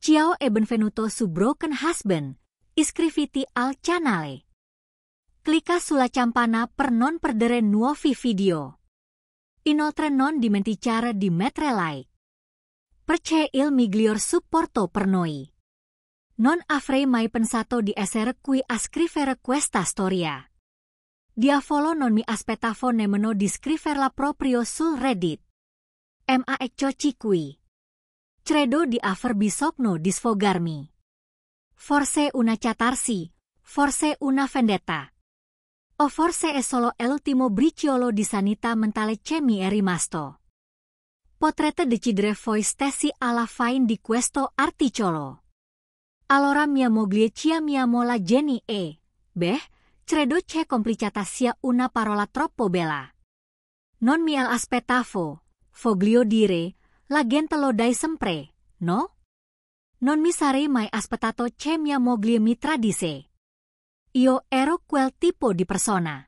Ciao e benvenuto su Broken Husband, iscriviti al canale. Clicca sulla campana per non perdere nuovi video. Inoltre non dimenticare di mettere like. Perché il miglior supporto per noi. Non avrei mai pensato di essere qui a scrivere questa storia. Diavolo non mi aspettavo nemmeno di scriverla proprio sul Reddit. Ma eccoci qui. Credo di aver bisogno di sfogarmi. Forse una catarsi, forse una vendetta. O forse è solo l'ultimo briciolo di sanità mentale che mi è rimasto. Potrete decidere voi stessi alla fine di questo articolo. Allora mia moglie chiamiamo la Jenny e, credo che complicata sia una parola troppo bella. Non mi aspettavo, voglio dire, la gente lo dai sempre, no? Non mi sarei mai aspettato che mia moglie mi tradisse. Io ero quel tipo di persona.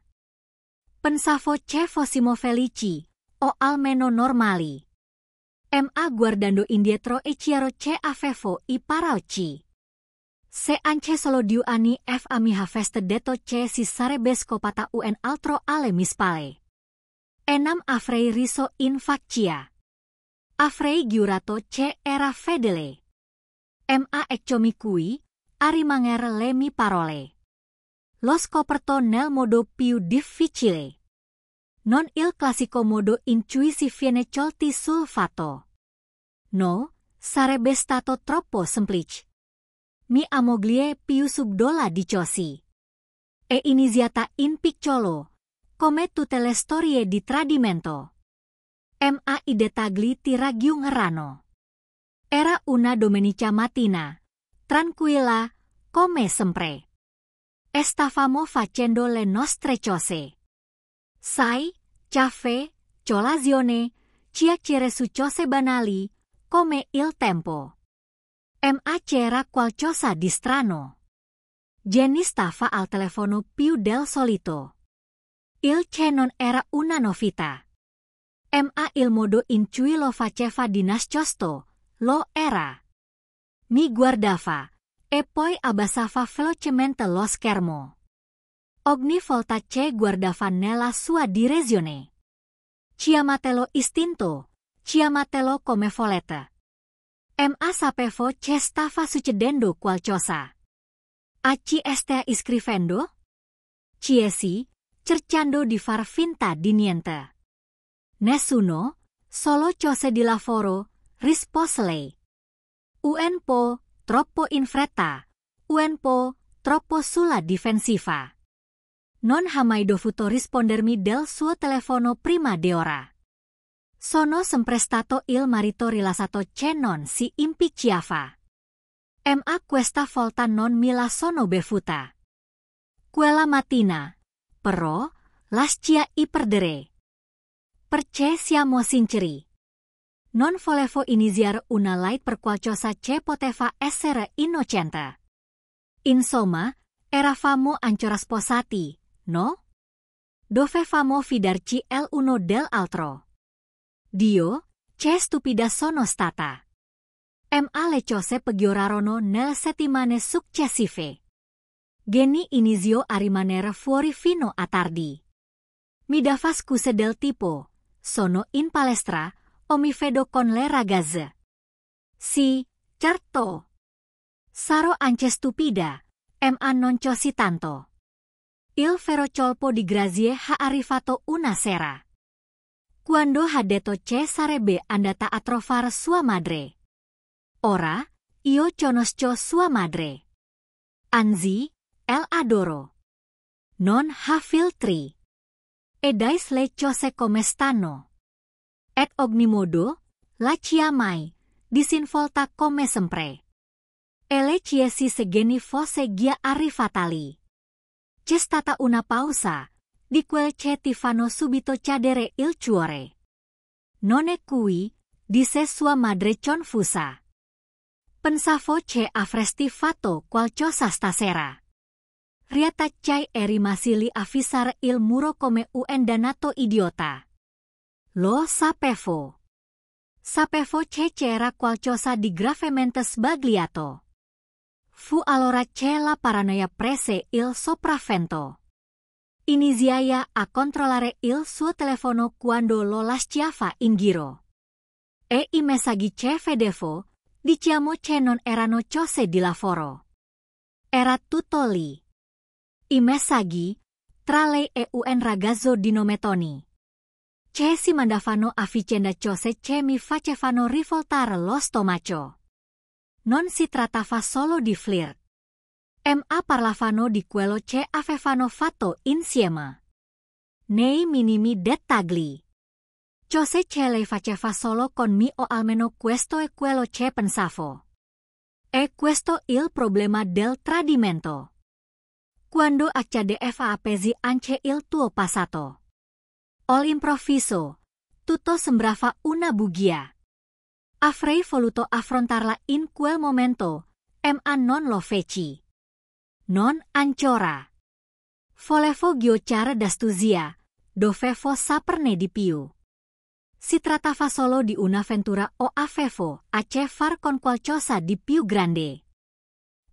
Pensavo che fossimo felici, o almeno normali. Ma guardando indietro e chiaro che avevo i paralci. Se anche solo 2 anni fa mi aveste detto che si sarebbe scopata un altro alle mie spalle. Enam avrei riso in faccia. Avrei giurato che era fedele. Ma eccomi qui, a rimanere le mie parole. L'ho scoperto nel modo più difficile. Non il classico modo in cui si viene colti sul fatto. No, sarebbe stato troppo semplice. Mia moglie più subdola di così. È iniziata in piccolo, come tutte le storie di tradimento. Ma i dettagli ti raggiungeranno. Era una domenica mattina, tranquilla, come sempre. Stavamo facendo le nostre cose. Sai, caffè, colazione, chiacchiere su cose banali, come il tempo. Ma c'era qualcosa di strano. Jenny stava al telefono più del solito. Il che non era una novità. Ma il modo in cui lo faceva di nascosto, lo era. Mi guardava, e poi abbassava velocemente lo schermo. Ogni volta che guardava nella sua direzione. Chiamatelo istinto, chiamatelo come volete. Ma sapevo che stava succedendo qualcosa. Ci stai scrivendo? Sì, cercando di far finta di niente. Nessuno, solo cose di lavoro, rispose lei. Un po' troppo in fretta, un po' troppo sulla difensiva. Non ha mai dovuto rispondermi del suo telefono prima di ora. Sono sempre stato il marito rilassato che non si impicciava. Ma questa volta non me la sono bevuta. Quella mattina, però, lasciai perdere. Perché siamo sinceri. Non volevo iniziare una light per qualcosa che poteva essere innocente. Insomma, eravamo ancora sposati, no? Dovevamo fidarci l'uno dell'altro. Dio, che stupida sono stata. Ma le cose peggiorarono nelle settimane successive. Jenny iniziò a rimanere fuori fino a tardi. Mi dava scuse del tipo, sono in palestra o mi vedo con le ragazze. Sì, certo. Sarò anche stupida, ma non così tanto. Il vero colpo di grazie ha arrivato una sera. Quando ha detto che sarebbe andata a trovare sua madre. Ora, io conosco sua madre. Anzi, adoro. Non ha filtri. E dai le cose come stanno. Et ogni modo, la chiamai, disinvolta come sempre. E le chiesi se Jenny fosse già arrivata lì. C'è stata una pausa, di quel che ti fanno subito cadere il cuore. Non è qui, disse sua madre confusa. Pensavo che avresti fatto qualcosa stasera. Riatacciai e rimasi lì a fissare il muro come un dannato idiota. Lo sapevo. Sapevo c'era qualcosa di gravemente sbagliato. Fu allora che la paranoia prese il sopravvento. Iniziai a controllare il suo telefono quando lo lasciava in giro. E i messaggi che vedevo, diciamo che non erano cose di lavoro. Era tutto lì. I messaggi, tra lei e un ragazzo di nome Tony, che si mandavano a vicenda cose che mi facevano rivoltare lo stomaco. Non si trattava solo di flirt. Ma parlavano di quello che avevano fatto insieme. Nei minimi dettagli. Cose che lei faceva solo con me o almeno questo è quello che pensavo. E questo il problema del tradimento. Quando accadeva appesi anche il tuo passato. All'improvviso, tutto sembrava una bugia. Avrei voluto affrontarla in quel momento, ma non lo feci. Non ancora. Volevo ghiocciare d'astuzia, dovevo saperne di più. Si trattava solo di un'avventura o avevo a che far con qualcosa di più grande.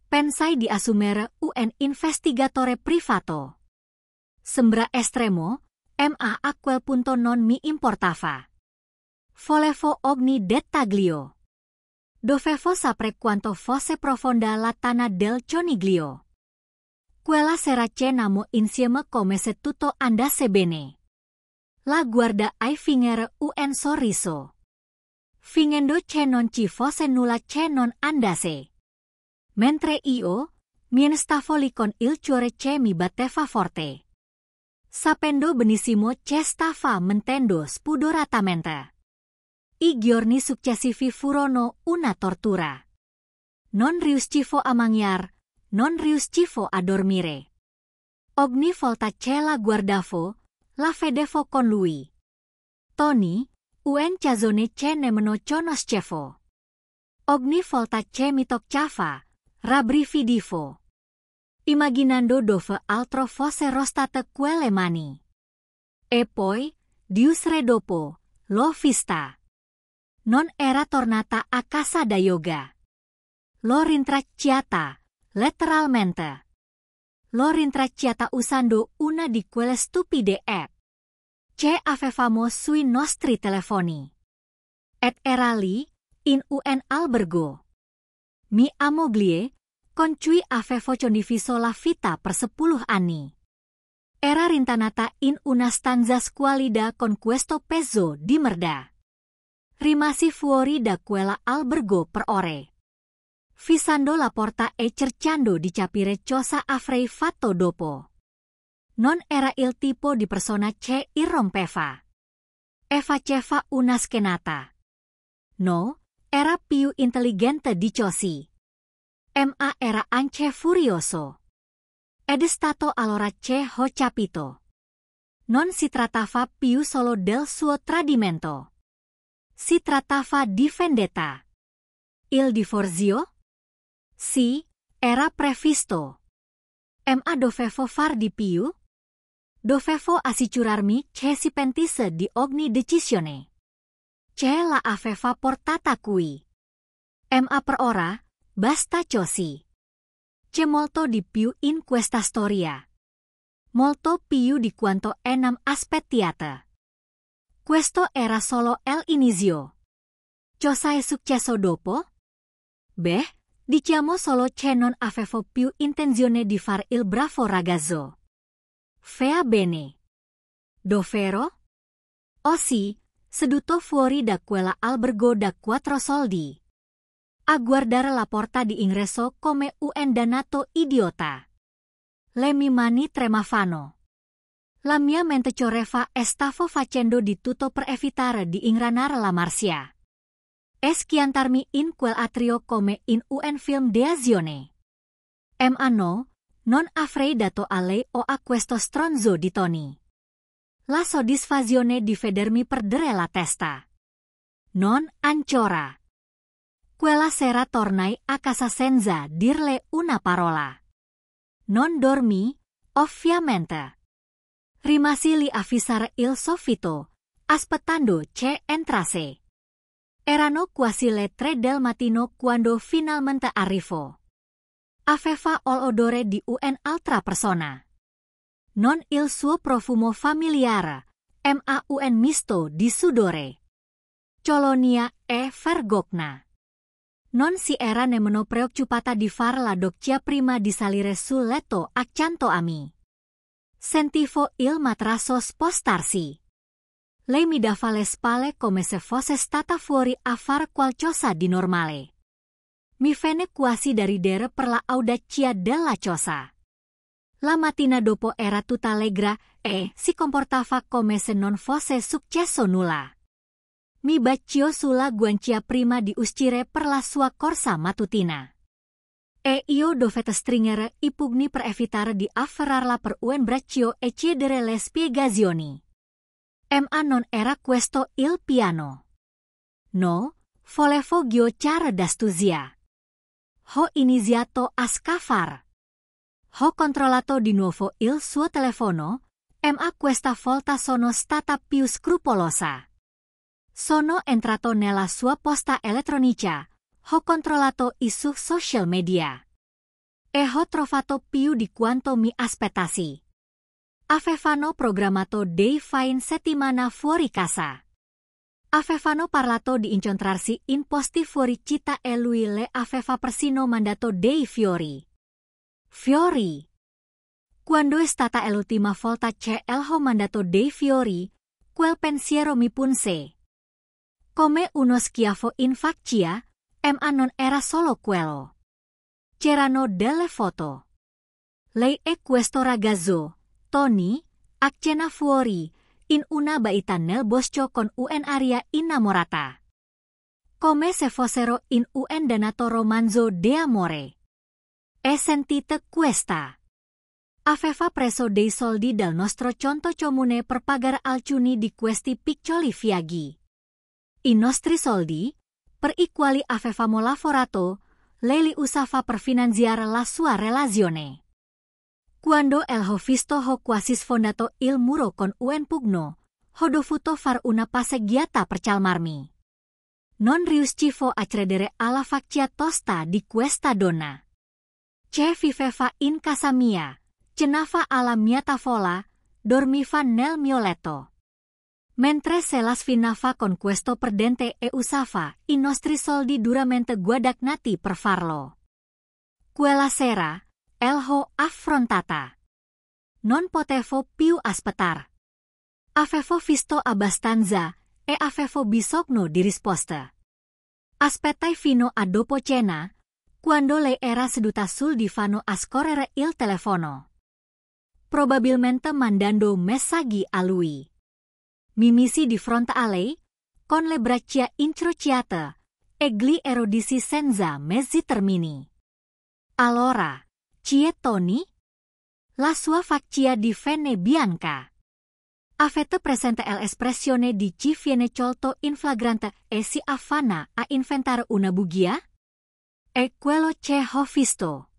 Pensai di assumere un investigatore privato. Sembra estremo, ma a quel punto non mi importava. Volevo ogni dettaglio. Dovevo sapere quanto fosse profonda la tana del coniglio. Quella sera cenammo insieme come se tutto andasse bene. La guardai fingere un sorriso. Fingendo che non ci fosse nulla che non andasse. Mentre io, mi stavo lì con il cuore che mi batteva forte. Sapendo benissimo che stava mentendo spudoratamente. I giorni successivi furono una tortura. Non riuscivo a mangiare, non riuscivo a dormire. Ogni volta che la guardavo, la vedevo con lui. Tony, un casone che nemmeno conoscevo. Ogni volta che mi toccava, rabbrividivo. Immaginando dove altro fossero state quelle mani. E poi, 2 ore dopo, l'ho vista. Non era tornata a casa da yoga. L'ho rintracciata, letteralmente. L'ho rintracciata usando una di quelle stupide app che avevamo sui nostri telefoni. Ed era lì, in un albergo. Mia moglie, con cui avevo condiviso la vita per 10 anni. Era rintanata in una stanza squallida con questo peso di merda. Rimasi fuori da quella albergo per ore. Fissando la porta e cercando di capire cosa avrei fatto dopo. Non era il tipo di persona che irrompeva. E faceva una scenata. No, era più intelligente di così. Ma era anche furioso. Ed è stato allora che ho capito. Non si trattava più solo del suo tradimento. Si trattava di vendetta. Il divorzio? Sì, era previsto. Ma dovevo far di più? Dovevo assicurarmi che si pentisse di ogni decisione. Che la aveva portata qui. Ma per ora, basta così. C'è molto di più in questa storia. Molto più di quanto non aspettiate. Questo era solo l'inizio. Cosa è successo dopo? Beh, diciamo solo che non avevo più intenzione di fare il bravo ragazzo. Va bene. Davvero? Oh sì, seduto fuori da quella albergo da 4 soldi. A guardare la porta di ingresso come un dannato idiota. Le mie mani tremavano. La mia mente correva e stavo facendo di tutto per evitare di ingranare la Marcia. E schiantarmi in quel atrio come in un film d'azione. Ma no, non avrei dato a lei o a questo stronzo di Tony. La soddisfazione di vedermi perdere la testa. Non ancora. Quella sera tornai a casa senza dirle una parola. Non dormì, ovviamente. Rimasi lì a fissare il soffitto, aspettando che entrasse. Erano quasi le 3 del mattino quando finalmente arrivo. Aveva l'odore di un'altra persona. Non il suo profumo familiare, ma un misto di sudore, colonia e vergogna. Non si era nemmeno preoccupata di far la doccia prima di salire sul letto accanto a me. Sentivo il materasso spostarsi. Lei mi dava le spalle come se fosse stata fuori a far qualcosa di normale. Mi venne quasi da ridere per la audacia della cosa. La mattina dopo era tutta allegra e si comportava come se non fosse successo nulla. Mi bacio sulla guancia prima di uscire per la sua corsa mattutina. E io dovette stringere i pugni per evitare di afferrarla per un braccio e chiedere le spiegazioni. Ma non era questo il piano. No, volevo giocare d'astuzia. Ho iniziato a scavare. Ho controllato di nuovo il suo telefono, ma questa volta sono stata più scrupolosa. Sono entrato nella sua posta elettronica, ho controllato i suoi social media. E ho trovato più di quanto mi aspettassi. Avevano programmato dei fine settimana fuori casa. Avevano parlato di incontrarsi in posti fuori città e lui le aveva persino mandato dei fiori. Fiori. Quando è stata l'ultima volta che ho mandato dei fiori, quel pensiero mi punse. Come uno schiaffo in faccia, ma non era solo quello. C'erano delle foto. Lei e questo ragazzo, Tony, a cena fuori, in una baita nel bosco con un'aria innamorata. Come se fossero in un denato romanzo d'amore. E sentite questa. Aveva preso dei soldi dal nostro conto comune per pagare alcuni di questi piccoli viaggi. I nostri soldi, per i quali avevamo lavorato, lei li usava per finanziare la sua relazione. Quando ho visto ho quasi sfondato il muro con un pugno, ho dovuto far una passeggiata per calmarmi. Non riuscivo a credere alla faccia tosta di questa donna. Che viveva in casa mia, cenava alla mia tavola, dormiva nel mio letto. Mentre se la sfinava con questo perdente e usava i nostri soldi duramente guadagnati per farlo. Quella sera, l'ho affrontata. Non potevo più aspettare. Avevo visto abbastanza e avevo bisogno di risposte. Aspettai fino a dopo cena, quando lei era seduta sul divano a scorrere il telefono. Probabilmente mandando messaggi a lui. Mi misi di fronte a lei, con le braccia incrociate e gli erodisi senza mezzi termini. Allora, chi è Tony? La sua faccia divenne bianca. Avete presente l'espressione di chi viene colto in flagrante e si affanna a inventare una bugia? È quello che ho visto.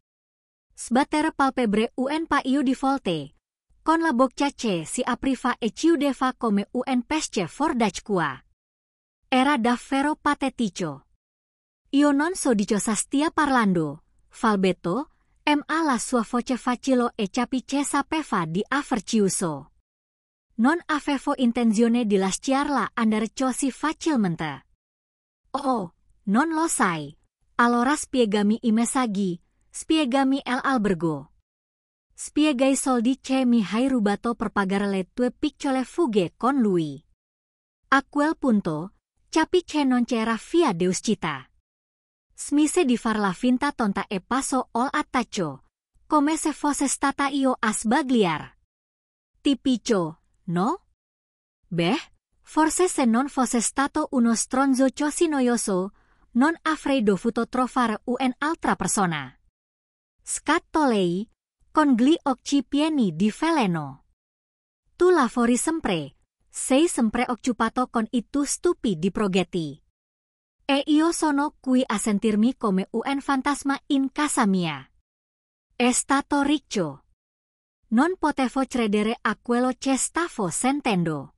Sbattere palpebre un paio di volte, con la bocca che si apriva e chiudeva come un pesce fordacqua. Era davvero patetico. Io non so di cosa stia parlando, Falbetto, ma la sua voce facile e capi che sapeva di aver chiuso. Non avevo intenzione di lasciarla andare così facilmente. Oh, non lo sai. Allora spiegami i messaggi, spiegami l'albergo. Spiegai soldi che mi hai rubato per pagare le tue piccole fughe con lui. A quel punto, capi che non c'era via d'uscita. Smise di far la finta tonta e passo al attaccio, come se fosse stata io a sbagliare. Tipico, no? Beh, forse se non fosse stato uno stronzo così noioso, non avrei dovuto trovare un'altra persona. Scattò lei, con gli occhi pieni di veleno. Tu lavori sempre, sei sempre occupato con itu stupidi progetti. E io sono qui a sentirmi come un fantasma in casa mia. È stato riccio. Non potevo credere a quello che stavo sentendo.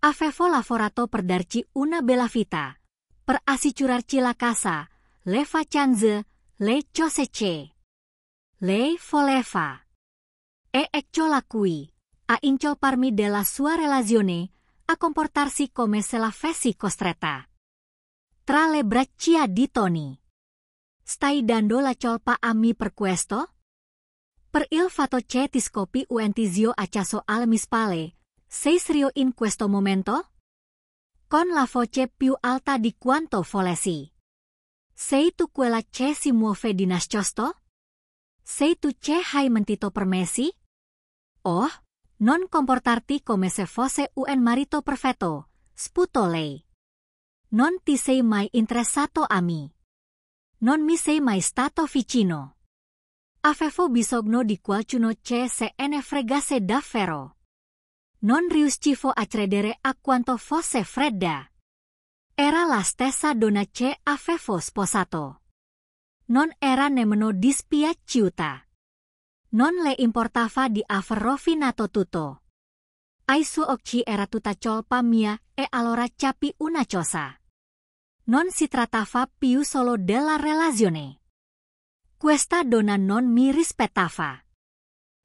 Avevo lavorato per darci una bella vita, per asicurarci la casa, le facenze, le cosece. Le voleva. E ecco la cui, a incolparmi della sua relazione, a comportarsi come se la fessi costretta. Tra le braccia di Tony. Stai dando la colpa a me per questo? Per il fatto che ti scopi uentizio accaso al mispale, sei serio in questo momento? Con la voce più alta di quanto volessi. Sei tu quella che si muove di nascosto? Sei tu che hai mentito per Messi? Oh, non comportarti come se fosse un marito perfetto, sputò lei. Non ti sei mai interessato a me. Non mi sei mai stato vicino. Avevo bisogno di qualcuno che se ne fregasse davvero. Non riuscivo a credere a quanto fosse fredda. Era la stessa donna che avevo sposato. Non era nemmeno dispiaciuta. Non le importava di aver rovinato tutto. Ai suoi occhi era tutta colpa mia e allora capi una cosa. Non si trattava più solo della relazione. Questa donna non mi rispettava.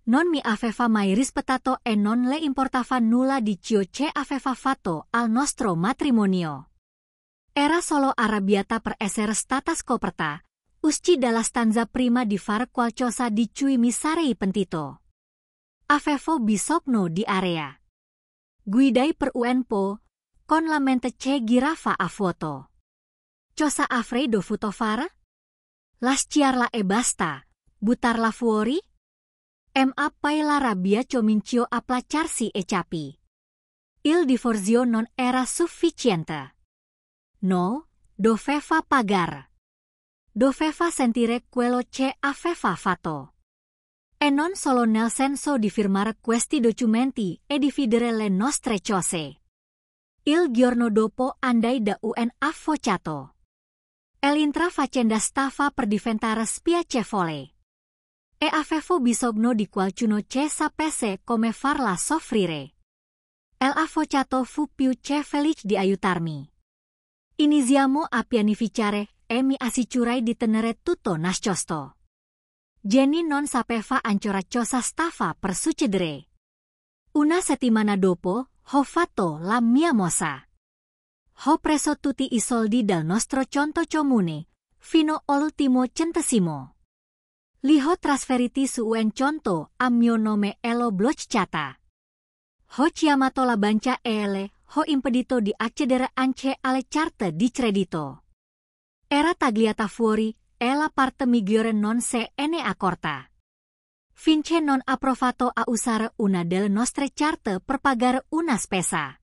Non mi aveva mai rispettato e non le importava nulla di ciò che aveva fatto al nostro matrimonio. Era solo arrabbiata per essere stata scoperta, uscì dalla stanza prima di fare qualcosa di cui mi sarei pentito. Avevo bisogno di area. Guidai per un po', con la mente che girava a vuoto. Cosa avrei dovuto fare? Lasciarla e basta, buttarla fuori? Poi la rabbia cominciò a placarsi e capi. Il divorzio non era sufficiente. No, doveva pagare. Doveva sentire quello che aveva fatto. E non solo nel senso di firmare questi documenti e dividere le nostre cose. Il giorno dopo andai da un avvocato. L'altra faccenda stava per diventare spiacevole. E avevo bisogno di qualcuno che sapesse come farla soffrire. L'avvocato fu più che felice di aiutarmi. Iniziamo a pianificare e mi assicurai di tenere tutto nascosto. Jenny non sapeva ancora cosa stava per succedere. Una settimana dopo, ho fatto la mia mossa. Ho preso tutti i soldi del nostro conto comune, fino all'ultimo centesimo. Li ho trasferiti su un conto a mio nome e l'ho bloccata. Ho chiamato la banca e le ho impedito di accedere anche alle carte di credito. Era tagliata fuori e la parte migliore non se ne accorta. Finché non ha provato a usare una delle nostre carte per pagare una spesa.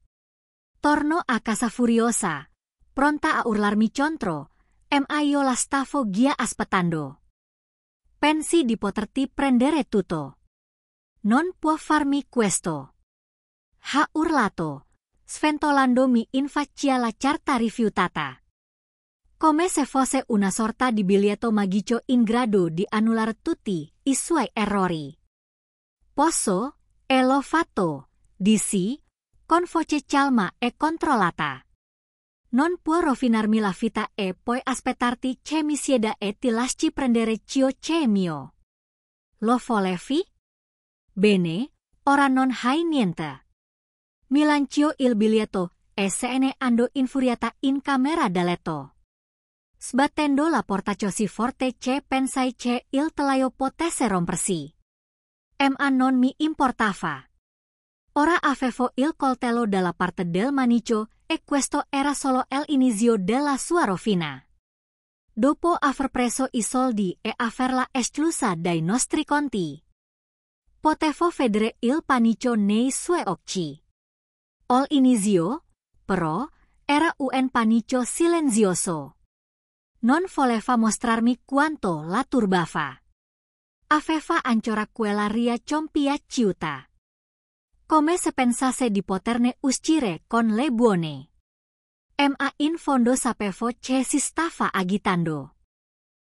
Torno a casa furiosa, pronta a urlarmi contro, ma io la stavo già aspettando. Pensi di poterti prendere tutto. Non può farmi questo. Ha urlato, sventolandomi in faccia la carta rifiutata. Come se fosse una sorta di biglietto magico in grado di annullare tutti i suoi errori. Posso, e l'ho fatto, dissi, con voce calma e controllata. Non può rovinarmi la vita e poi aspettarti che mi sieda e ti lasci prendere ciò che è mio. Lo volevi? Bene, ora non hai niente. Mi lancio il biglietto e se ne andò infuriata in camera da letto. Sbattendo la porta così forte che pensai che il telaio potesse rompersi. Ma non mi importava. Ora avevo il coltello dalla parte del manico e questo era solo l'inizio della sua rovina. Dopo aver preso i soldi e averla esclusa dai nostri conti, potevo vedere il panico nei suoi occhi. L'inizio, però, era un panico silenzioso. Non voleva mostrarmi quanto la turbava. Aveva ancora quella ria compiaciuta. Come se pensasse di poterne uscire con le buone. Ma in fondo sapevo che si stava agitando.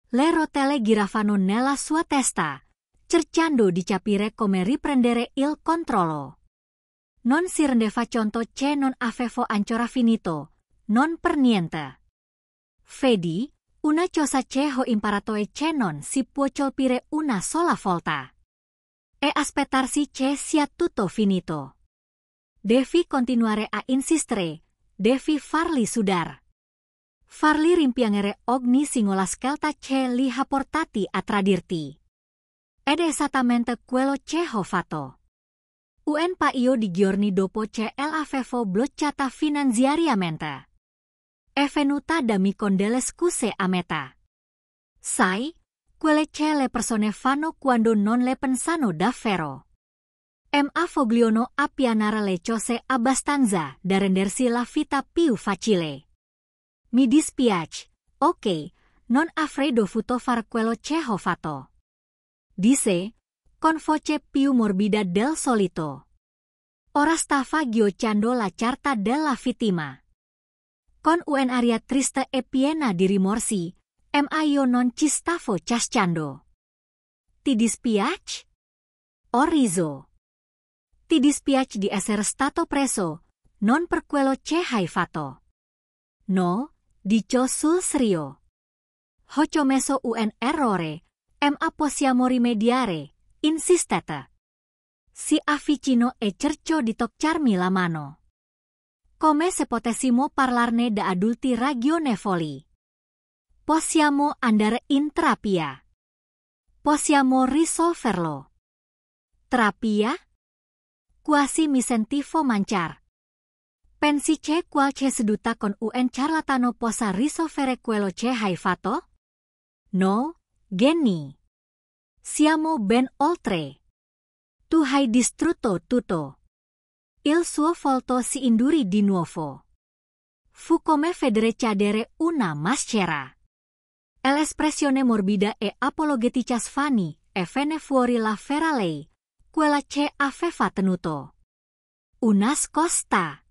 Le rotelle giravano nella sua testa, cercando di capire come riprendere il controllo. Non si rendeva conto che non avevo ancora finito, non per niente. Vedi, una cosa ceho imparatoe cenon si può colpire una sola volta. E aspettarsi che sia tutto finito. Devi continuare a insistere, devi farli sudar. Farli rimpiangere ogni singola scelta che li ha portati a tradirti. Ed è esattamente quello che ho fatto. Un paio di giorni dopo che l'avevo bloccata finanziariamente. È venuta da mi con delle scuse a metà. Sai, quelle che le persone fanno quando non le pensano davvero. Ma vogliono appianare le cose abbastanza da rendersi la vita più facile. Mi dispiace, ok, non avrei dovuto far quello che ho fatto. Disse, con voce più morbida del solito. Ora stava ghiocciando la carta della vittima. Con un'aria triste e piena di rimorsi, ma io non ci stavo cascando. Ti dispiace? Ho riso. Ti dispiace di essere stato preso, non per quello che hai fatto. No, dico sul serio. Ho commesso un errore, ma possiamo rimediare, insistette. Si avvicinò e cercò di toccarmi la mano. Come se potessimo parlarne da adulti ragionevoli. Possiamo andare in terapia. Possiamo risolverlo. Terapia? Quasi mi sentivo mancar. Pensi che qualche seduta con un ciarlatano possa risolvere quello che hai fatto? No, Genny. Siamo ben oltre. Tu hai distrutto tutto. Il suo volto si indurì di nuovo. Fu come vedere cadere una maschera. L'espressione morbida e apologetica svanì e venne fuori la vera lei, quella che aveva tenuto. Una scosta.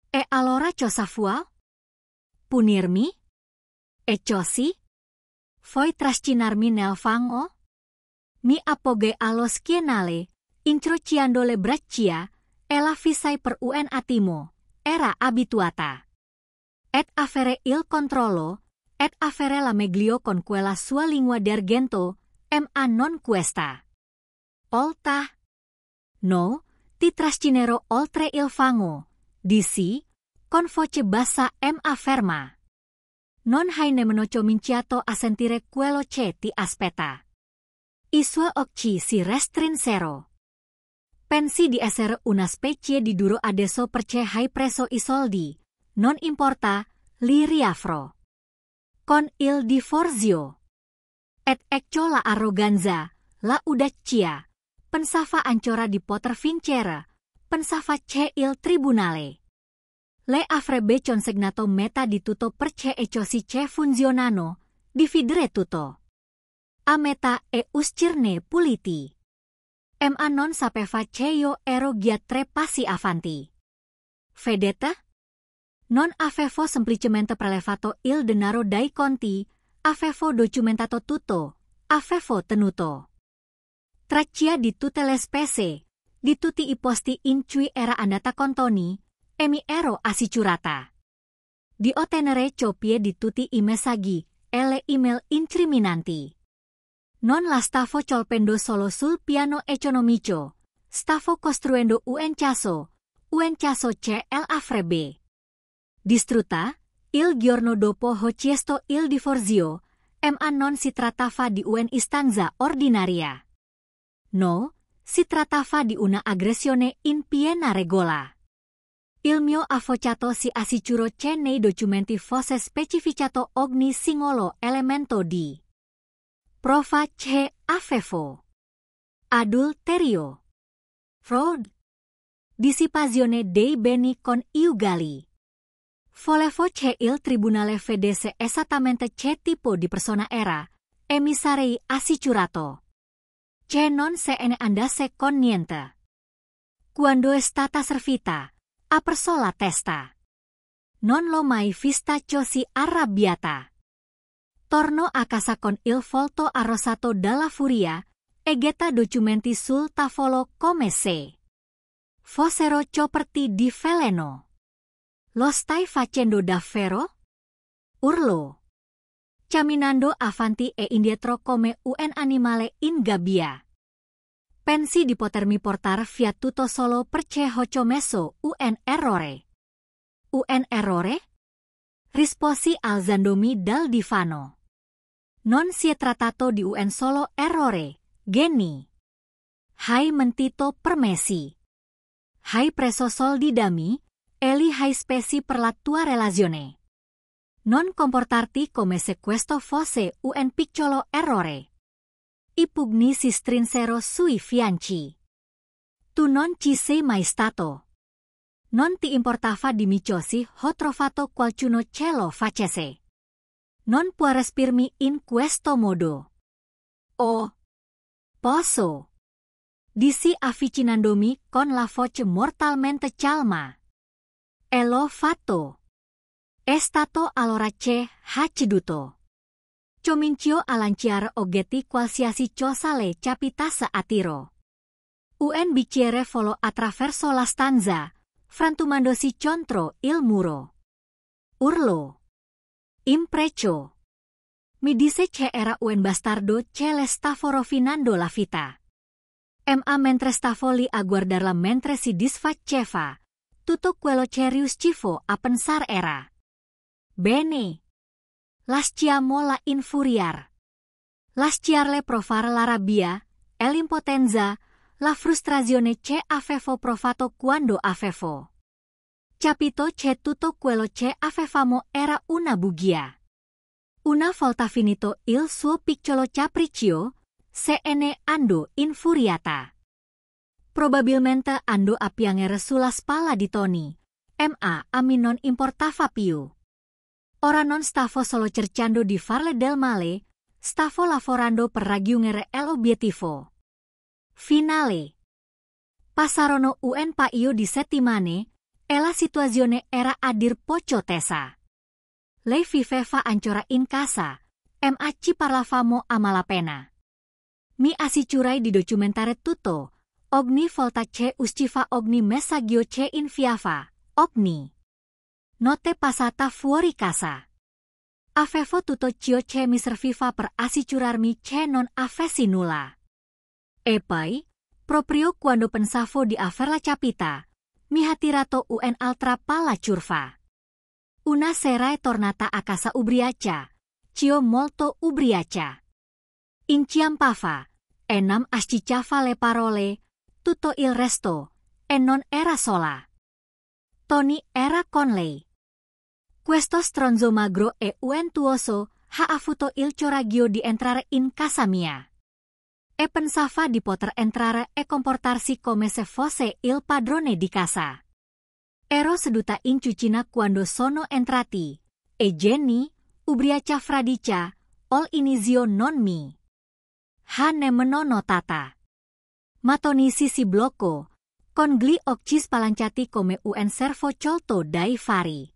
E allora cosa fu? Punirmi? E così? Vuoi trascinarmi nel fango? Mi appogai allo schienale, incrociando le braccia, e la fissai per un attimo, era abituata. Et avere il controllo, et avere la meglio con quella sua lingua d'argento, ma non questa. Olta? No, ti trascinerò oltre il fango, dissi, con voce bassa ma ferma. Non hai nemmeno cominciato a sentire quello che ti aspetta. I suoi occhi si restrinsero. Pensi di essere una specie di duro adesso perché hai preso i soldi, non importa, li riavrò. Con il divorzio. Et ecco la arroganza, la audacia, pensava ancora di poter vincere, pensava che il tribunale. Le avrebbe consegnato metà di tutto perché e così che funzionano, dividere tutto. A metà e uscirne puliti. Ma non sapeva che io ero già 3 passi avanti. Vedete? Non avevo semplicemente prelevato il denaro dai conti, avevo documentato tutto, avevo tenuto. Traccia di tutte le spese, di tutti i posti in cui era andata contoni, e mi ero assicurata. Di ottenere copie di tutti i messaggi e le email incriminanti. Non la stavo colpendo solo sul piano economico, stavo costruendo un caso che l'avrebbe distrutta. Il giorno dopo ho chiesto il divorzio, ma non si trattava di un'istanza ordinaria. No, si trattava di una aggressione in piena regola. Il mio avvocato si assicurò che nei documenti fosse specificato ogni singolo elemento di prova che avevo. Adulterio. Fraud. Dissipazione dei beni con ugali. Volevo che il tribunale vedesse esattamente che tipo di persona era, e mi sarei assicurato che non se ne andasse con niente. Quando è stata servita, ha perso la testa. Non l'ho mai vista così arrabbiata. Tornò a casa con il volto arrosato dalla furia e getta documenti sul tavolo come se fossero coperti di veleno. Lo stai facendo davvero? Urlò. Caminando avanti e indietro come un animale in gabbia. Pensi di potermi portare via tutto solo perché ho commesso un errore. Un errore? Risposi alzandomi dal divano. Non si è trattato di un solo errore, Jenny. Hai mentito per Messi. Hai preso soldi da me, e li hai spesi per la tua relazione. Non comportarti come se questo fosse un piccolo errore. I pugni si strinsero sui fianci. Tu non ci sei mai stato. Non ti importava di miciosi ho trovato qualcuno ce lo facesse. Non puoi respirmi in questo modo. Oh, posso. Dissi avvicinandomi con la voce mortalmente calma. E l'ho fatto. È stato allora che ha ceduto. Comincio a lanciare oggetti qualsiasi cosa le capitasse a tiro. Un bicchiere volò attraverso la stanza, frantumandosi contro il muro. Urlò. Impreccio. Mi disse che era un bastardo che le stavo rovinando la vita. Ma mentre stavo lì a guardarla mentre si disfaceva, tutto quello che riuscivo a pensare era: bene. Lasciamo la infuriar. Lasciarle provare la rabbia, e l'impotenza, la frustrazione che avevo provato quando avevo capito che tutto quello che avevamo era una bugia. Una volta finito il suo piccolo capriccio, se ne andò infuriata. Probabilmente andò a piangere sulla spalla di Tony, ma a me non importava più. Ora non stavo solo cercando di farle del male, stavo lavorando per raggiungere l'obiettivo finale. Passarono un paio di settimane, e la situazione era a dir poco tesa. Lei viveva ancora in casa, ma ci parlavamo a malapena. Mi assicurai di documentare tutto, ogni volta che usciva ogni messaggio che inviava, ogni notte passata fuori casa. Avevo tutto ciò che mi serviva per assicurarmi che non avessi nulla. E poi, proprio quando pensavo di averla capita, mi ha tirato un'altra palla curva. Una sera è tornata a casa ubriaca, cio molto ubriaca. Inciampava, e non ascoltava le parole, tutto il resto, e non era sola. Tony era con lei. Questo stronzo magro e untuoso ha avuto il coraggio di entrare in casa mia. E pensava di poter entrare e comportarsi come se fosse il padrone di casa. Ero seduta in cucina quando sono entrati, e Jenny, ubriaca fradicia, ol inizio non mi ha nemmeno notata. Ma Tony si blocco, con gli occhi spalancati come un servo colto dai fari.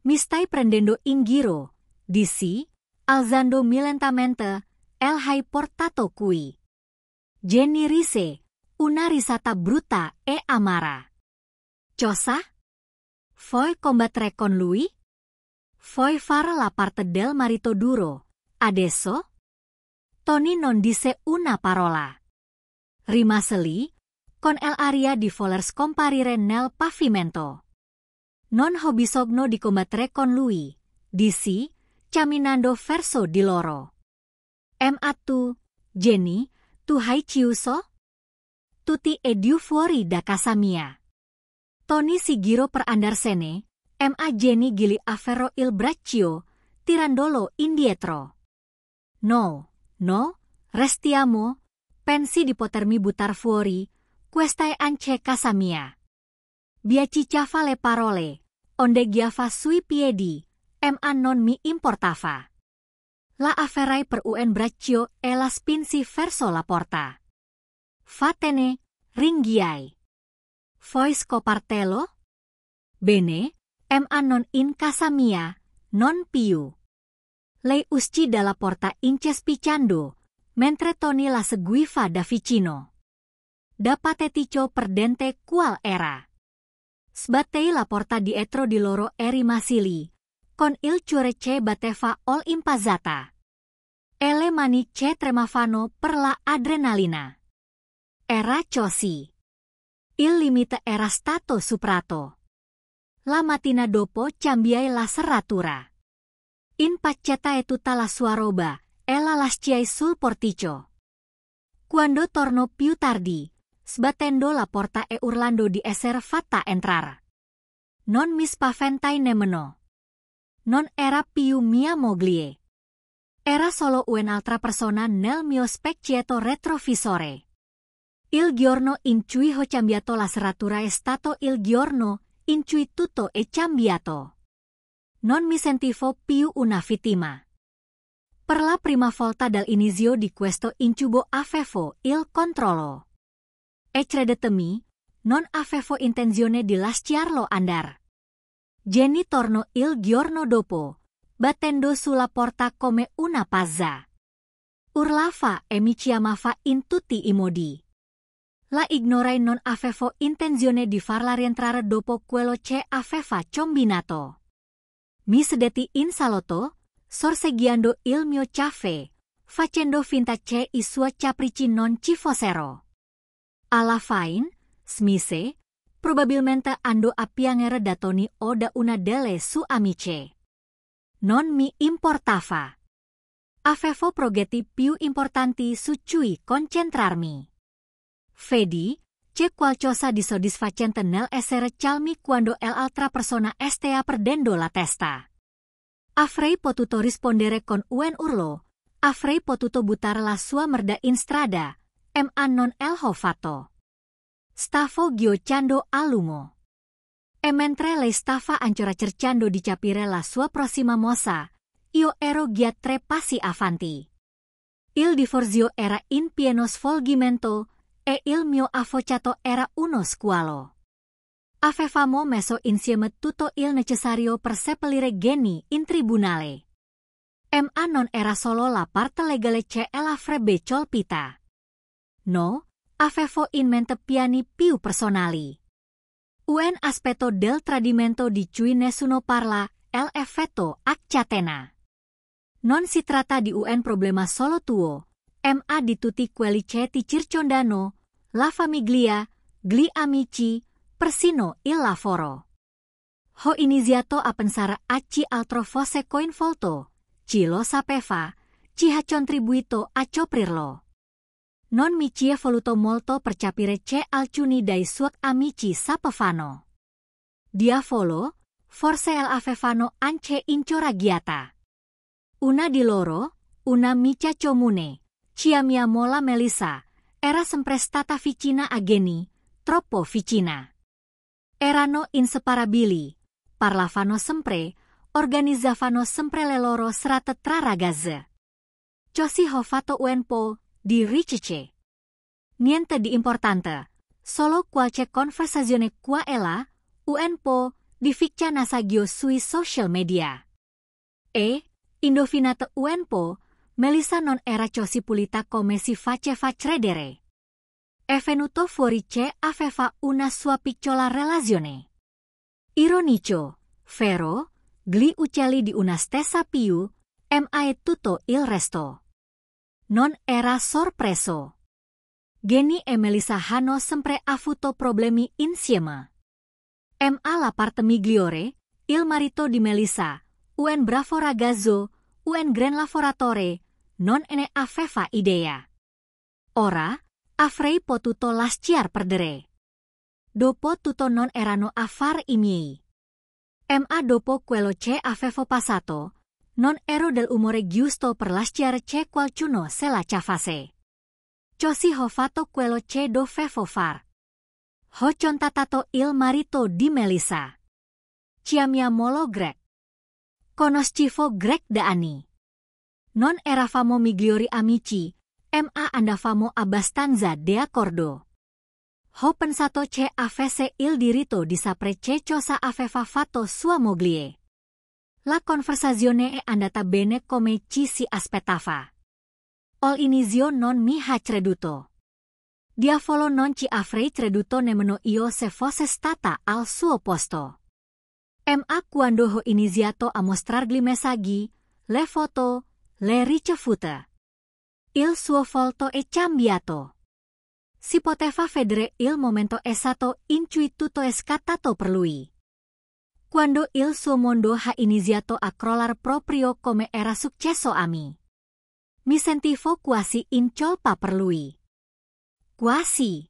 Mi stai prendendo in giro, dissi, alzandomi lentamente, el hai portato qui. Jenny rise, una risata brutta e amara. Cosa? Vuoi combattere con lui? Vuoi fare la parte del marito duro, adesso? Tony non disse una parola. Rimase lì, con l'aria di voler scomparire nel pavimento. Non ho bisogno di combattere con lui, dissi, camminando verso di loro. Ma tu, Jenny, tu hai chiuso? Tutti e due fuori da casa mia. Tony si girò per andarsene, ma Jenny gli afferrò il braccio, tirandolo indietro. No, restiamo, pensi di potermi buttar fuori, questa è anche casa mia. Biacicava le parole, ondeggiava sui piedi, ma non mi importava. La afferrai per un braccio e la spinsi verso la porta. Fatene, ringhiai. Vuoi scopartelo? Bene, ma non in casa mia, non più. Lei uscì dalla porta incespicando, mentre Tony la seguiva da vicino. Da patetico perdente qual era. Sbattei la porta dietro di loro e rimasi lì, con il cure ce bateva ol impazata. Ele mani ce tremavano per la adrenalina. Era così. Il limite era stato superato. La mattina dopo cambiai la serratura. In paccetta tutta la sua roba, e la lasciai sul porticcio. Quando tornò più tardi, sbattendo la porta e urlando di essere fatta entrare. Non mi spaventai nemmeno. Non era più mia moglie. Era solo un'altra persona nel mio specchietto retrovisore. Il giorno in cui ho cambiato la serratura è stato il giorno in cui tutto è cambiato. Non mi sentivo più una vittima. Per la prima volta dall'inizio di questo incubo avevo il controllo. E credetemi, non avevo intenzione di lasciarlo andare. Jenny tornò il giorno dopo, battendo sulla porta come una pazza. Urlava e mi chiamava in tutti i modi. La ignorai, non avevo intenzione di farla rientrare dopo quello che aveva combinato. Mi sedetti in salotto, sorseggendo il mio caffè, facendo finta che i suoi capricci non ci fossero. Alla fine, smise, probabilmente andò a piangere da Tony o da una delle sue amiche. Non mi importava. Avevo progetti più importanti su cui concentrarmi. Vedi, c'è qualcosa di soddisfacente nell'essere calmi quando l'altra persona stia perdendo la testa. Avrei potuto rispondere con un urlo, avrei potuto buttare la sua merda in strada, ma non l'ho fatto. Stavo ghiacciando a lungo. E mentre lei stava ancora cercando di capire la sua prossima mossa, io ero già 3 passi avanti. Il divorzio era in pieno svolgimento e il mio avvocato era uno squalo. Avevamo messo insieme tutto il necessario per seppellire Jenny in tribunale. Ma non era solo la parte legale che l'avrebbe colpita. No, avevo in mente piani più personali. Un aspetto del tradimento di cui nessuno parla è l'effetto a catena. Non si tratta di un problema solo tuo, ma di tutti quelli che ti circondano, la famiglia, gli amici, persino il lavoro. Ho iniziato a pensare a chi altro fosse coinvolto, chi lo sapeva, chi ha contribuito a coprirlo. Non mi ci è voluto molto per capire che alcuni dei suoi amici sapevano. Diavolo, forse l'avevano anche incoraggiata. Una di loro, un'amica comune, chiamiamola Melissa, era sempre stata vicina a Jenny, troppo vicina. Erano inseparabili, parlavano sempre, organizzavano sempre le loro serate tra ragazze. Così ho fatto un po' di ricerche. Niente di importante, solo qualche conversazione qua e là, un po' di ficcianassaggio sui social media. E, indovinate un po', Melissa non era così pulita come si faceva credere. È venuto fuori che aveva una sua piccola relazione. Ironico, vero? Gli uccelli di una stessa più, ma è tutto il resto. Non era sorpreso. Jenny e Melissa hanno sempre avuto problemi insieme. Ma la parte migliore, il marito di Melissa, un bravo ragazzo, un gran lavoratore, non ne aveva idea. Ora, avrei potuto lasciar perdere. Dopo tutto non erano affari miei. Ma dopo quello che avevo passato, non ero dell'umore giusto per lasciare che qualcuno se la cavasse. Così ho fatto quello che dovevo far. Ho contattato il marito di Melissa. Chiamiamolo Greg. Conoscevo Greg da anni. Non eravamo migliori amici, ma andavamo abbastanza d'accordo. Ho pensato che avesse il diritto di sapere che cosa aveva fatto sua moglie. La conversazione è andata bene come ci si aspettava. All'inizio non mi ha creduto. Diavolo, non ci avrei creduto nemmeno io se fosse stata al suo posto. Ma quando ho iniziato a mostrargli messaggi, le foto, le ricevute. Il suo volto è cambiato. Si poteva vedere il momento esatto in cui tutto è scattato per lui. Quando il suo mondo ha iniziato a crollare proprio come era successo a me. Mi sentivo quasi in colpa per lui. Quasi.